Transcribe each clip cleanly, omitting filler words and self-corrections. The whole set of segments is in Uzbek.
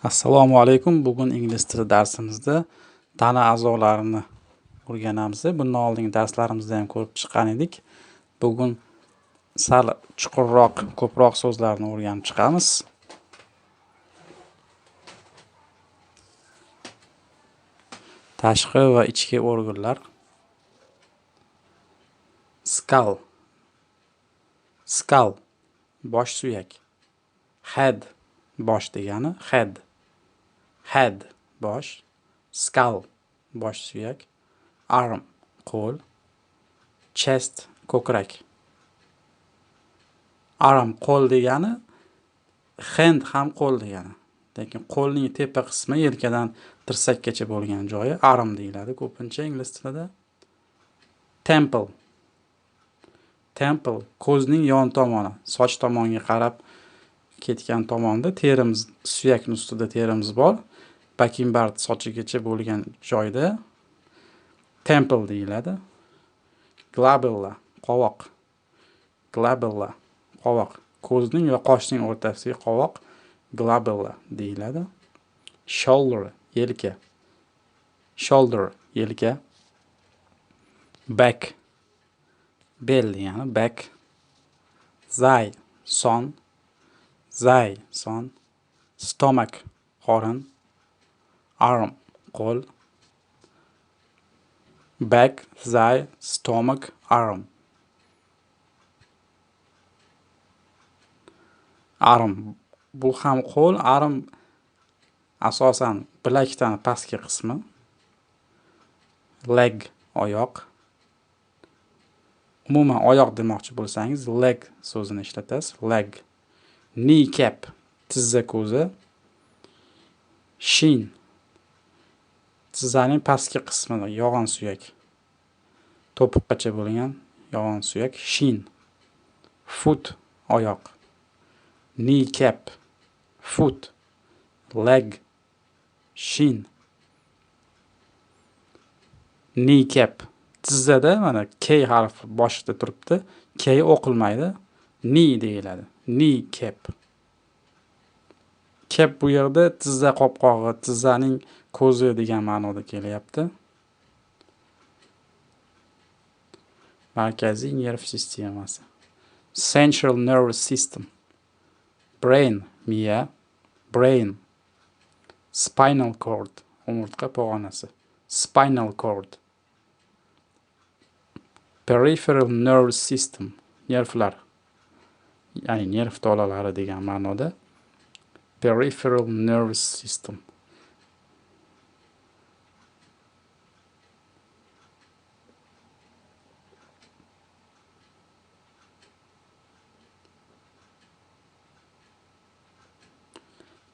Assalomu alaykum. Bugun ingliz tili darsimizda Tana azolarini o'rganamiz. Bundan oldingi darslarimizda ham ko'rib chiqqan edik. Bugun sal chuqurroq, ko'proq so'zlarni o'rganib chiqamiz. Tashqi va ichki organlar. Skull bosh suyak. Head bosh degani, head bosh, skull bosh suyak, arm qo'l, chest ko'krak. Arm qo'l degani, hand ham qo'l degani. Lekin qo'lning tepa qismi yelkadan tirsakkacha bo'lgan joyi arm deyiladi ko'pincha ingliz tilida. Temple ko'zning yon tomoni, soch tomonga qarab ketgan tomonda terimiz, suyakning ustida terimiz bor. Bakinbard sochigacha bo'lgan joyda temple deyiladi. Glabella qovoq. Ko'zning va qoshning o'rtasidagi qovoq glabella deyiladi. Shoulder yelka. Back bel degani, back. Zay son. Stomach qorin. Arm qo'l. Back, zay, stomach, arm. Arm bu ham qo'l, arm asosan bilakdan pastki qismi. Leg oyoq. Umuman oyoq demoqchi bo'lsangiz leg so'zini ishlatasiz. Leg. Kneecap tizza ko'zi. Shin tizzaning pastki qismida yog'on suyak. To'piqqacha bo'lgan yog'on suyak. Shin. Foot oyoq. Kneecap foot. Leg. Shin. Kneecap tizzada mana K harfi boshida turibdi. K o'qilmaydi. Knee deyiladi. Kneecap. Cap bu yerda tizza qopqog'i, tizzaning ko'zi degan ma'noda kelyapti. Markaziy nerv sistemasi. Central nervous system. Brain miya, brain. Spinal cord umurtqa pog'onasi. Spinal cord. Peripheral nervous system nervlar. Ya'ni nerv tolalari degan ma'noda. Peripheral nervous system.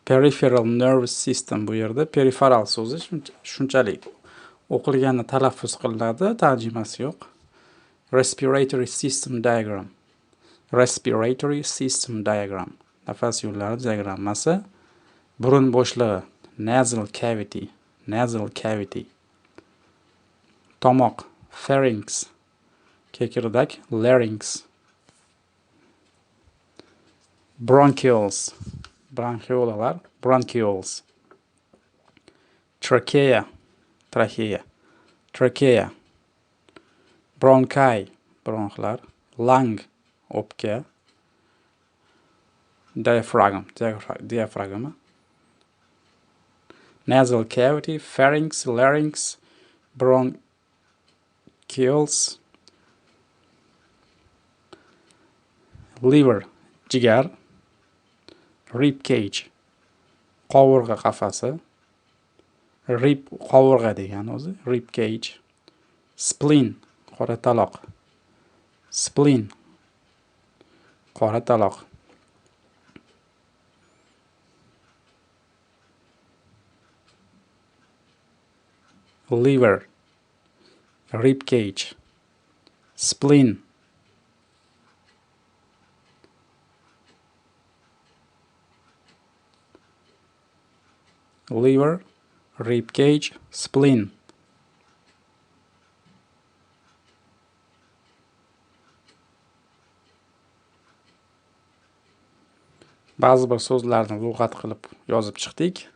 Peripheral nervous system bu yerda periferal so'zi shunchalik o'qilganda talaffuz qilinadi, tarjimasi yo'q. Respiratory system diagram. Nafas yo'llari diagrammasi. Burun bo'shlig'i. Nasal cavity. Tomoq. Pharynx. Kekirdak. Larynx. Bronchioles. Bronchiolalar. Bronchioles. Trachea. Bronchi. Bronxlar. Lung. O'pka. Diaphragma. Nasal cavity, pharynx, larynx, bronchioles. Liver, jigar. Rib cage, qovurg'a qafasi. Rib qovurg'a degan o'zi, rib cage. Spleen, qorataloq. Liver, rib cage, spleen. Liver, rib cage, spleen. Ba'zi bir so'zlarni lug'at qilib yozib chiqdik.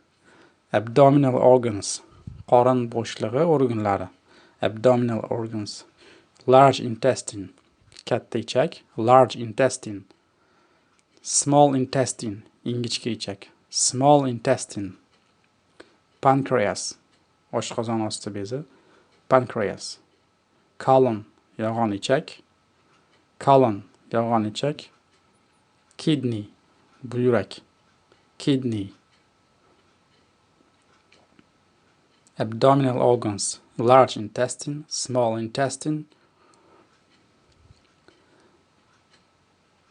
Abdominal organs. Qorin bo'shlig'i organlari. Abdominal organs. Large intestine. Katta ichak. Large intestine. Small intestine. Ingichka ichak. Small intestine. Pancreas. Oshqozon osti bezi. Pancreas. Colon. Yog'on ichak. Colon. Yog'on ichak. Kidney. Buyrak. Kidney. Abdominal organs. Large intestine. Small intestine.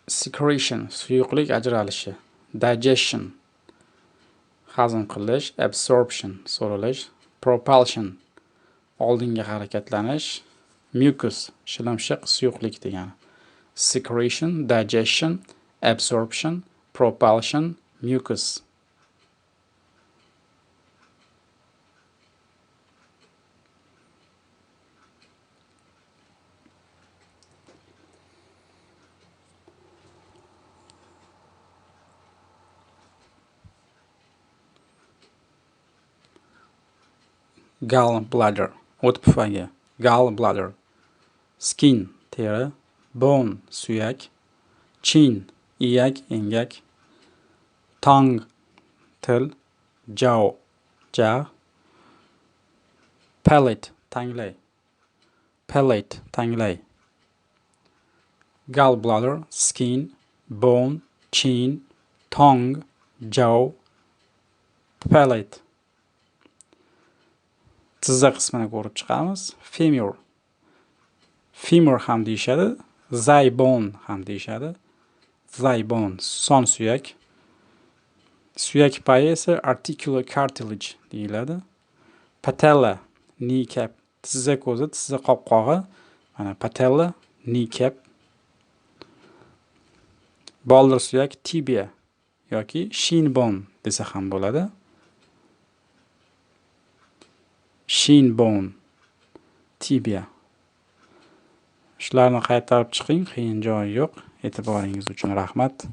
Secretion. Suyuqlik ajralishi. Digestion. Hazm qilish. Absorption. So'rilish. Propulsion. Oldinga harakatlanish. Mucus. Shilimshiq, suyuqlik degani. Secretion, digestion, absorption, propulsion, mucus. Gallbladder. O't pufagi. Gallbladder. Skin. Teri. Bone. Suyak. Chin. Iyak, engak. Tongue. Til. Jaw. Jag. Palate. Tanglay. Palate. Tanglay. Gallbladder. Skin. Bone. Chin. Tongue. Jaw. Palate. Tizza qismini ko'rib chiqamiz. Femur. Femur ham deyishadi. Thigh bone ham deyishadi. Thigh bone son suyak. Suyak payi esa articular cartilage deyiladi. Patella, kneecap. Tizza ko'zi, tizza qopqog'i. Mana patella, kneecap. Boldir suyak tibia yoki shin bone desa ham bo'ladi. Shin bone, tibia. Shularni qaytarib chiqing, qiyin joyi yo'q. E'tiboringiz uchun rahmat.